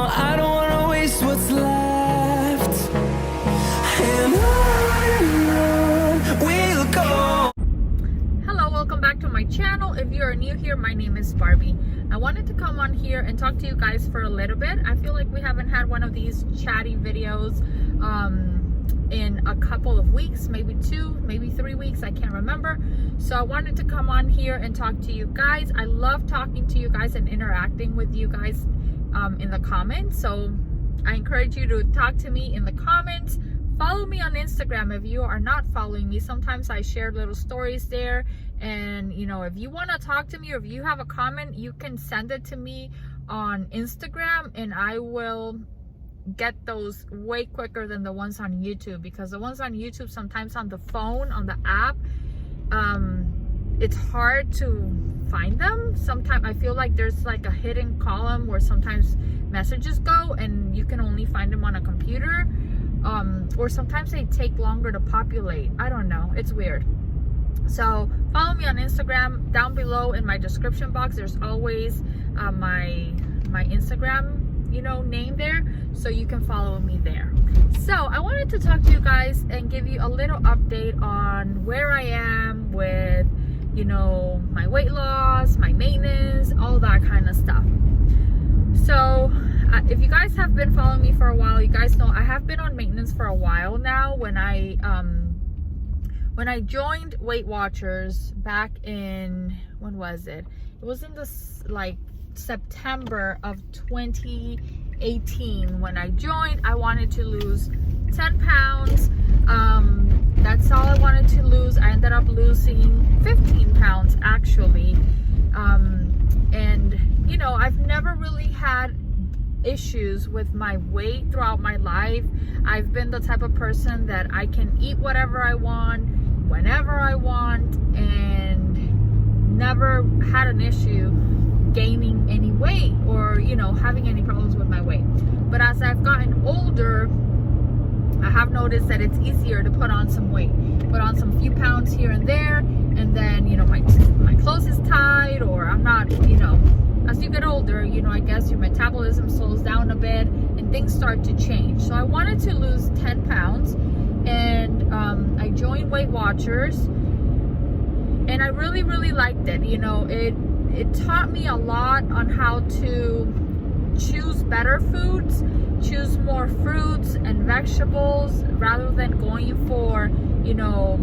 I don't wanna waste what's left. And on we'll go. Hello, welcome back to my channel. If you are new here, my name is Barbie. I wanted to come on here and talk to you guys for a little bit. I feel like we haven't had one of these chatty videos in a couple of weeks, maybe 2, maybe 3 weeks, I can't remember. So I wanted to come on here and talk to you guys. I love talking to you guys and interacting with you guys in the comments. So I encourage you to talk to me in the comments. Follow me on Instagram if you are not following me. Sometimes I share little stories there, and you know, if you want to talk to me or if you have a comment, you can send it to me on Instagram and I will get those way quicker than the ones on YouTube, because the ones on YouTube, sometimes on the phone, on the app, it's hard to find them. Sometimes I feel like there's like a hidden column where sometimes messages go and you can only find them on a computer, or sometimes they take longer to populate. I don't know, it's weird. So follow me on Instagram. Down below in my description box, there's always my Instagram name there, so you can follow me there. So I wanted to talk to you guys and give you a little update on where I am with my weight loss, my maintenance, all that kind of stuff. So if you guys have been following me for a while, you guys know I have been on maintenance for a while now. When I joined Weight Watchers back in, when was it? It was in this like September of 2018 when I joined. I wanted to lose 10 pounds. That's all I wanted to lose. I ended up losing 15 pounds actually. And I've never really had issues with my weight throughout my life. I've been the type of person that I can eat whatever I want, whenever I want, and never had an issue gaining any weight or having any problems with my weight. But as I've gotten older, I have noticed that it's easier to put on some weight, put on some few pounds here and there, and then my clothes is tight, or I'm not, as you get older, I guess your metabolism slows down a bit and things start to change. So I wanted to lose 10 pounds and I joined Weight Watchers, and I really, really liked it. It taught me a lot on how to choose better foods, choose more fruits and vegetables rather than going for,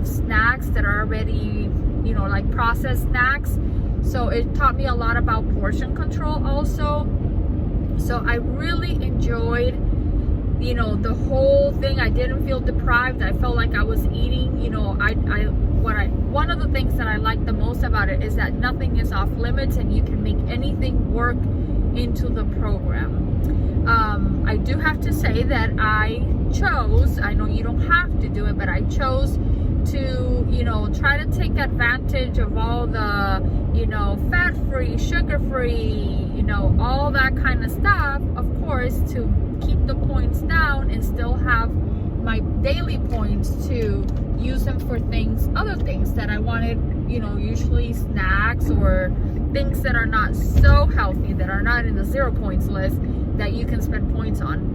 snacks that are already, like processed snacks. So it taught me a lot about portion control also. So I really enjoyed, the whole thing. I didn't feel deprived. I felt like I was eating, one of the things that I like the most about it is that nothing is off limits and you can make anything work into the program. I do have to say that I know you don't have to do it, but I chose to, try to take advantage of all the, fat-free, sugar-free, all that kind of stuff, of course, to keep the points down and still have my daily points to use them for other things that I wanted, usually snacks or things that are not so healthy, that are not in the 0 points list that you can spend points on.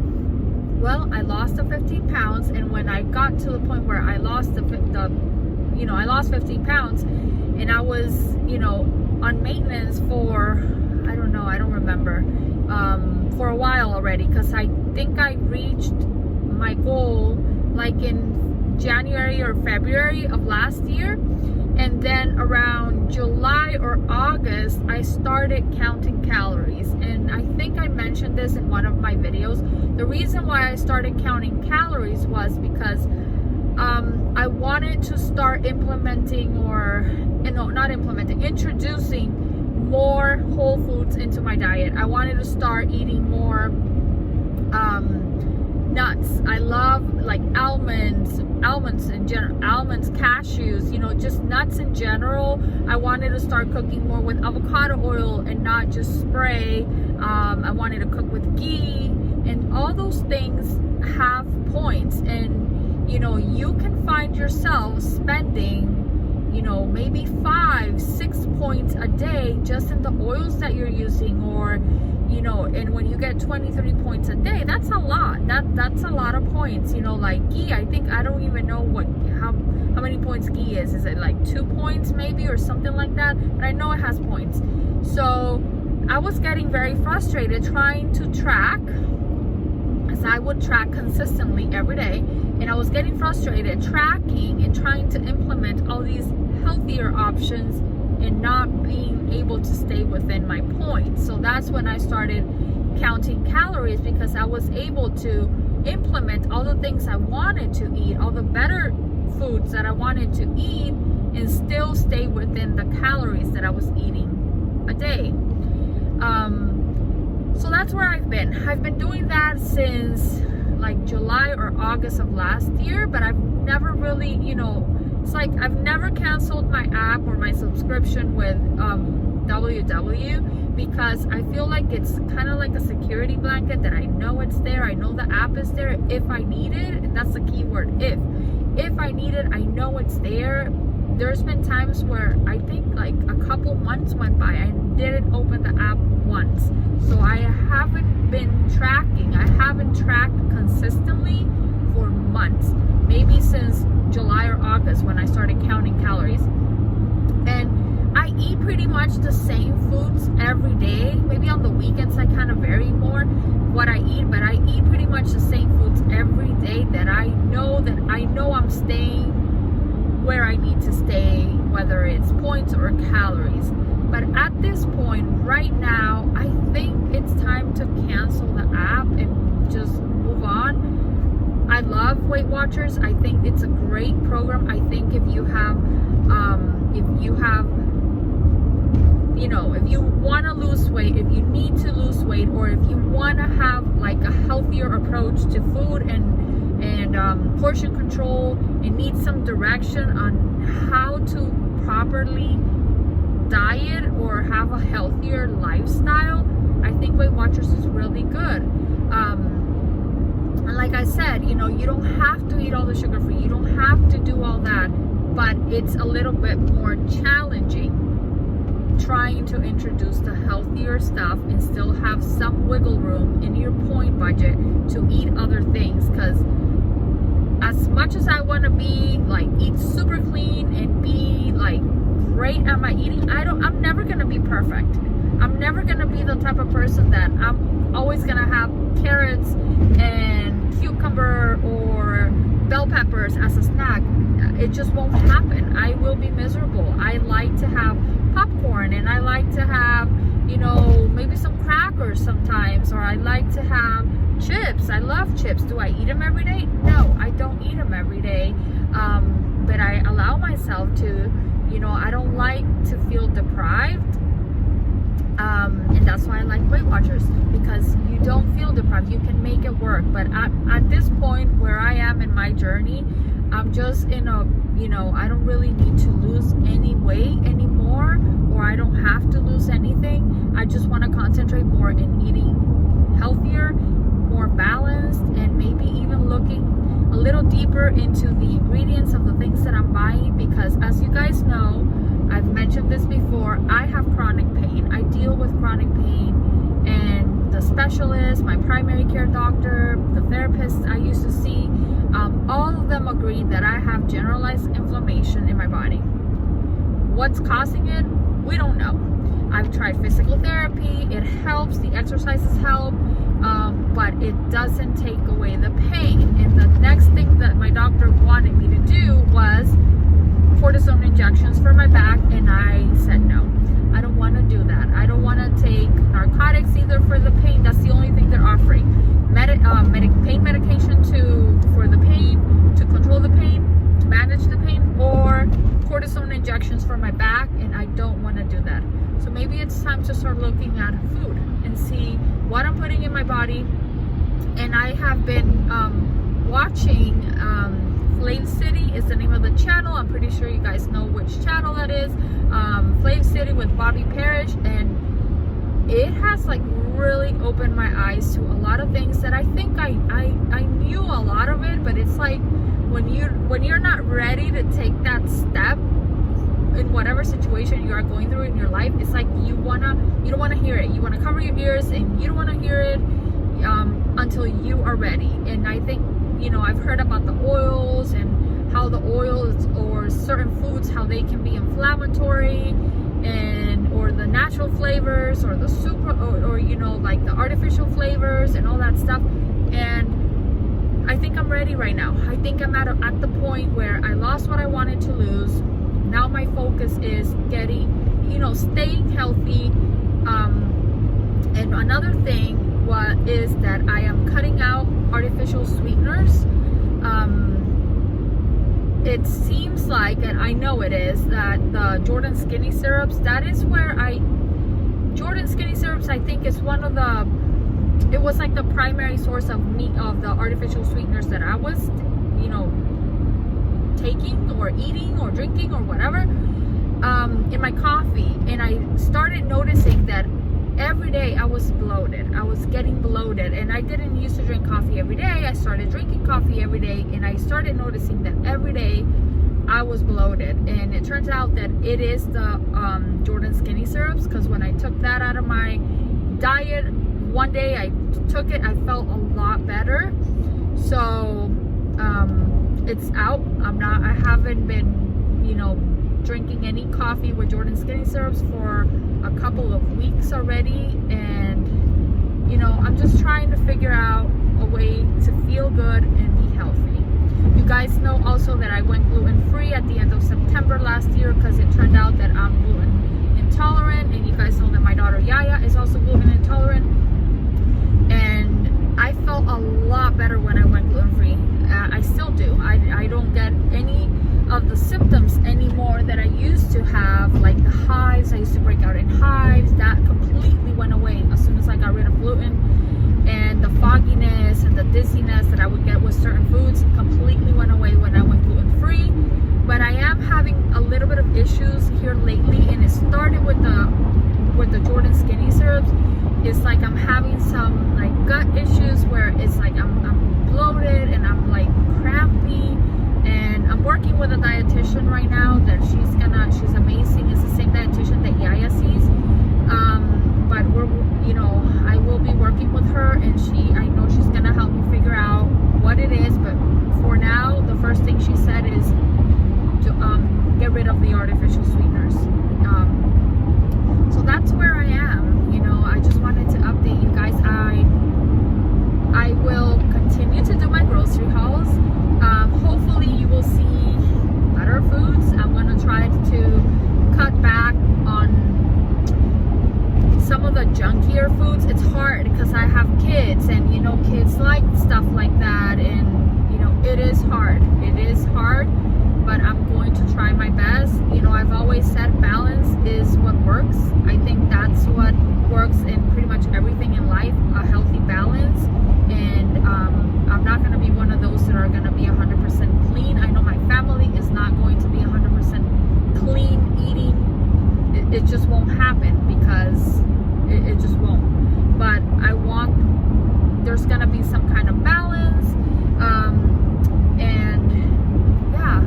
Well, I lost the 15 pounds, and when I got to the point where I lost I lost 15 pounds, and I was, on maintenance for, I don't remember, for a while already, because I think I reached my goal like in January or February of last year, and then around July or August I started counting calories. And I think I mentioned this in one of my videos. The reason why I started counting calories was because I wanted to start introducing more whole foods into my diet. I wanted to start eating more nuts. I love like almonds in general, almonds, cashews, just nuts in general. I wanted to start cooking more with avocado oil and not just spray. I wanted to cook with ghee, and all those things have points, and you can find yourself spending maybe 5-6 points a day just in the oils that you're using, or you know, and when you get 23 points a day, that's a lot. That's a lot of points, you know. Like ghee, I think, I don't even know how many points ghee is it like 2 points maybe, or something like that, but I know it has points. So I was getting very frustrated trying to track, as I would track consistently every day, and I was getting frustrated tracking and trying to implement all these healthier options and not being able to stay within my points. So that's when I started counting calories, because I was able to implement all the things I wanted to eat, all the better foods that I wanted to eat, and still stay within the calories that I was eating a day. So that's where I've been. I've been doing that since like July or August of last year, but I've never really, you know, it's like I've never canceled my app or my subscription with WW, because I feel like it's kind of like a security blanket that I know it's there. I know the app is there if I need it, and that's the key word, if I need it, I know it's there. There's been times where I think like a couple months went by, I didn't open the app once. So I haven't been tracking. I haven't tracked consistently for months, maybe since July or August when I started counting calories. And I eat pretty much the same foods every day. Maybe on the weekends I kind of vary more what I eat, but I eat pretty much the same foods every day that I know I'm staying where I need to stay, whether it's points or calories. But at this point right now, I think it's time to cancel the app and just move on. I love Weight Watchers. I think it's a great program. I think if you want to lose weight, if you need to lose weight, or if you want to have like a healthier approach to food and portion control, and need some direction on how to properly diet or have a healthier lifestyle, I think Weight Watchers is really good. And like I said, you know, you don't have to eat all the sugar free, you don't have to do all that, but it's a little bit more challenging trying to introduce the healthier stuff and still have some wiggle room in your point budget to eat other things. Because as much as I want to be like eat super clean and be like great at my eating, I'm never gonna be perfect. I'm never gonna be the type of person that I'm always gonna have carrots and cucumber or bell peppers as a snack. It just won't happen. I will be miserable. I like to have popcorn, and I like to have, you know, maybe some crackers sometimes, or I like to have chips. I love chips. Do I eat them every day? No, I don't eat them every day. But I allow myself to, you know, I don't like to feel deprived. And that's why I like Weight Watchers, because you don't feel deprived. You can make it work. But at this point where I am in my journey, I'm just in a, you know, I don't really need to lose any weight anymore, or I don't have to lose anything. I just want to concentrate more in eating healthier, more balanced, and maybe even looking a little deeper into the ingredients of the things that I'm buying, because as you guys know, I've mentioned this before, I have chronic pain. I deal with chronic pain, and the specialist, my primary care doctor, the therapist I used to see, all of them agree that I have generalized inflammation in my body. What's causing it? We don't know. I've tried physical therapy. It helps. The exercises help. But it doesn't take away the pain. And the next thing that my doctor wanted me to do was cortisone injections for my back, and I said no. I don't want to do that. I don't want to take narcotics either for the pain. That's the only thing they're offering. Pain medication for the pain, to control the pain, to manage the pain, or cortisone injections for my back, and I don't want to do that. So maybe it's time to start looking at food and see what I'm putting in my body. And I have been watching Flave City is the name of the channel. I'm pretty sure you guys know which channel that is. Flave City with Barbie Parrish, and it has like really opened my eyes to a lot of things that I think I knew a lot of it, but it's like when you're not ready to take that step in whatever situation you are going through in your life, it's like you don't want to hear it. You want to cover your ears, and you don't want to hear it until you are ready. And I think, I've heard about the oils and how the oils or certain foods, how they can be inflammatory, or the natural flavors, or the super, or like the artificial flavors and all that stuff. And I think I'm ready right now. I think I'm at the point where I lost what I wanted to lose. Now my focus is staying healthy. And another thing is that I am cutting out artificial sweeteners. It seems like, and I know it is, that the Jordan Skinny Syrups, that is where Jordan Skinny Syrups, I think, is one of it was like the primary source of the artificial sweeteners that I was, taking or eating or drinking or whatever, in my coffee. And I started noticing that every day I was bloated. I was getting bloated, and I didn't used to drink coffee every day. I started drinking coffee every day, and I started noticing that every day I was bloated. And it turns out that it is the Jordan Skinny Syrups, because when I took that out of my diet, one day I took it, I felt a lot better. So it's out. I haven't been, drinking any coffee with Jordan Skinny Syrups for a couple of weeks already. And, I'm just trying to figure out a way to feel good and be healthy. You guys know also that I went gluten-free at the end of September last year, because it turned out that I'm gluten intolerant. And you guys know that my daughter Yaya is also gluten intolerant. And I felt a lot better when I went gluten-free. I still do. I don't get any of the symptoms anymore that I used to have, like the hives. I used to break out in hives. That completely went away as soon as I got rid of gluten. And the fogginess and the dizziness that I would get with certain foods completely went away when I went gluten-free. But I am having a little bit of issues here lately, and it started with the Jordan Skinny Syrups. It's like I'm having some like gut issues where it's like I'm bloated and I'm like crampy. And I'm working with a dietitian right now that she's amazing. It's the same dietitian that Yaya sees. But I will be working with her, and I know she's gonna help me figure out what it is. But for now, the first thing she said is to get rid of the artificial sweeteners. So that's where I am. I just wanted to update you guys. I will continue to do my grocery hauls. Hopefully you will see better foods. I'm going to try to cut back on some of the junkier foods. It's hard because I have kids, and kids like stuff like that, and it is hard. It is hard, but I'm going to try my best. I've always said balance is what works. I think that's what works in pretty much everything in life, a healthy balance. And I'm not going to be one of those that are going to be 100% clean. I know my family is not going to be 100% clean eating. It just won't happen, because it just won't. But there's going to be some kind of balance. And yeah.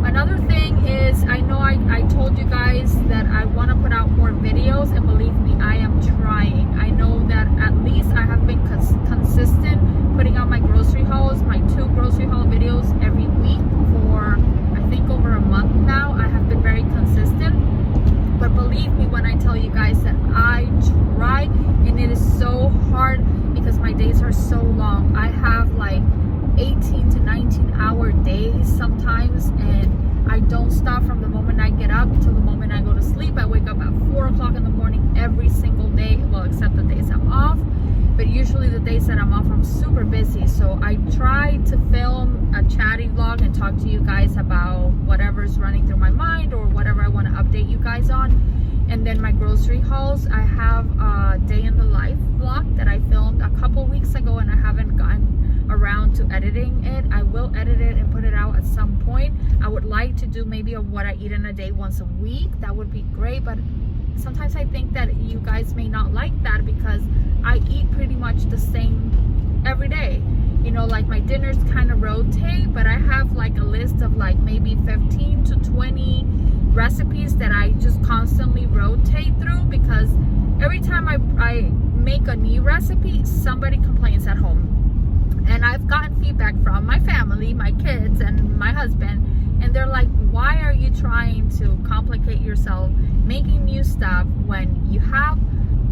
Another thing is, I know I told you guys that I want to put out more videos, and believe me, I am trying. I know that at least I have been consistent putting out my grocery hauls, my 2 grocery haul videos every week for I think over a month now. I have been very consistent. But believe me when I tell you guys that I try, and it is so hard because my days are so long. I have like 18 to 19 hour days sometimes, and I don't stop from the moment I get up till the moment I go to sleep. I wake up at 4 o'clock in the morning every single day, well, except the days I'm off. But usually the days that I'm off, I'm super busy. So I try to film a chatty vlog and talk to you guys about whatever's running through my mind or whatever I want to update you guys on. And then my grocery hauls, I have a day in the life vlog that I filmed a couple weeks ago, and I haven't gotten around to editing it. I will edit it and put it out at some point. I would like to do maybe a what I eat in a day once a week. That would be great, but sometimes I think that you guys may not like that, because I eat pretty much the same every day. Like my dinners kind of rotate, but I have like a list of like maybe 15 to 20 recipes that I just constantly rotate through, because every time I make a new recipe, somebody complains at home. And I've gotten feedback from my family, my kids, and my husband, and they're like, why are you trying to complicate yourself making new stuff when you have,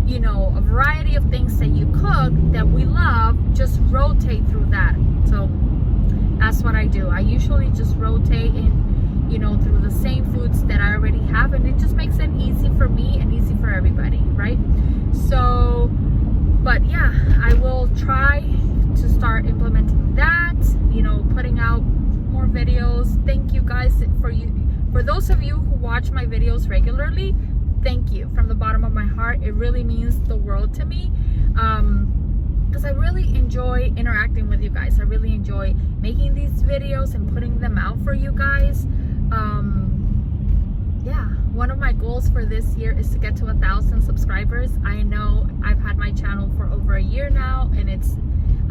you know, a variety of things that you cook that we love? Just rotate through that. So that's what I do. I usually just rotate in, you know, through the same foods that I already have, and it just makes it easy for me and easy for everybody, right? So, but yeah, I will try to start implementing that, you know, putting out more videos. Thank you guys for those of you who watch my videos regularly. Thank you from the bottom of my heart. It really means the world to me, because I really enjoy interacting with you guys. I really enjoy making these videos and putting them out for you guys. Yeah, one of my goals for this year is to get to 1,000 subscribers. I know I've had my channel for over a year now, and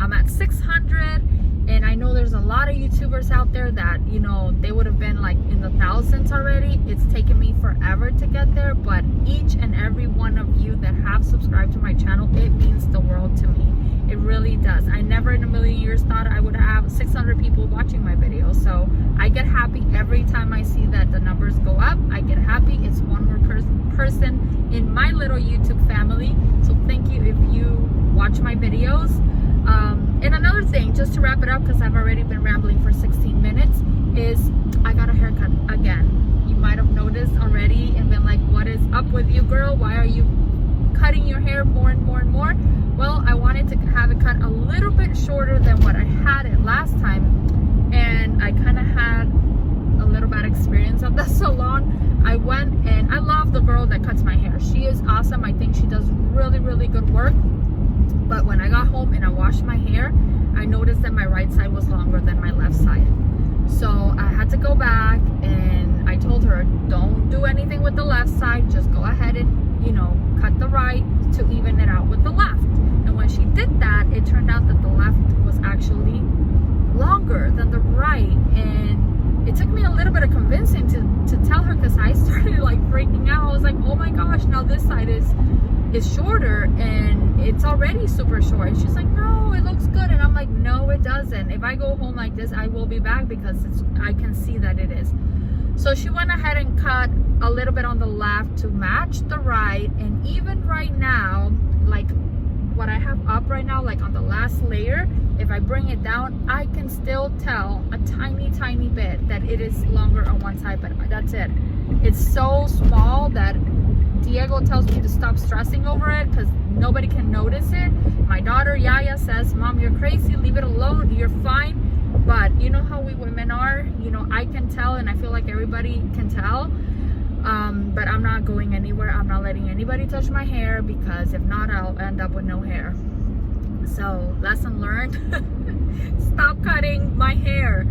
I'm at 600, and I know there's a lot of YouTubers out there that, you know, they would have been like in the thousands already. It's taken me forever to get there, but each and every one of you that have subscribed to my channel, it means the world to me. It really does. I never in a million years thought I would have 600 people watching my videos. So I get happy every time I see that the numbers go up. I get happy. It's one more person in my little YouTube family. So thank you if you watch my videos. And another thing, just to wrap it up, because I've already been rambling for 16 minutes, is I got a haircut again. You might have noticed already and been like, what is up with you, girl? Why are you cutting your hair more and more and more? Well, I wanted to have it cut a little bit shorter than what I had it last time, and I kind of had a little bad experience at the salon. I went, and I love the girl that cuts my hair. She is awesome. I think she does really, really good work. But when I got home and I washed my hair, I noticed that my right side was longer than my left side. So I had to go back, and I told her, don't do anything with the left side. Just go ahead and, you know, cut the right to even it out with the left. And when she did that, it turned out that the left was actually longer than the right. And it took me a little bit of convincing to tell her, because I started like freaking out. I was like, oh my gosh, now this side is shorter and it's already super short. And she's like, no, it looks good. And I'm like, no, it doesn't. If I go home like this, I will be back, because I can see that it is. So she went ahead and cut a little bit on the left to match the right. And even right now, like what I have up right now, like on the last layer, if I bring it down, I can still tell a tiny bit that it is longer on one side, but that's it. It's so small that Diego tells me to stop stressing over it, because nobody can notice it. My daughter Yaya says, Mom, you're crazy, leave it alone, you're fine. But you know how we women are, you know, I can tell, and I feel like everybody can tell. But I'm not going anywhere. I'm not letting anybody touch my hair, because if not, I'll end up with no hair. So lesson learned. Stop cutting my hair.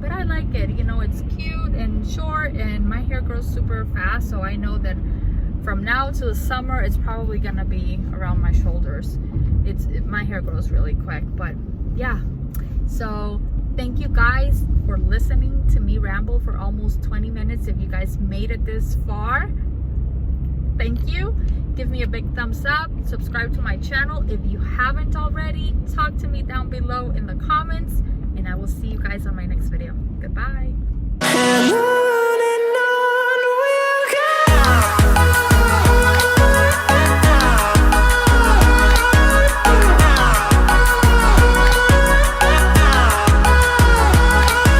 But I like it, you know, it's cute and short, and my hair grows super fast. So I know that from now to the summer, it's probably gonna be around my shoulders. My hair grows really quick. But yeah, so thank you guys for listening to me ramble for almost 20 minutes. If you guys made it this far, thank you. Give me a big thumbs up, subscribe to my channel if you haven't already. Talk to me down below in the comments, and I will see you guys on my next video. Goodbye.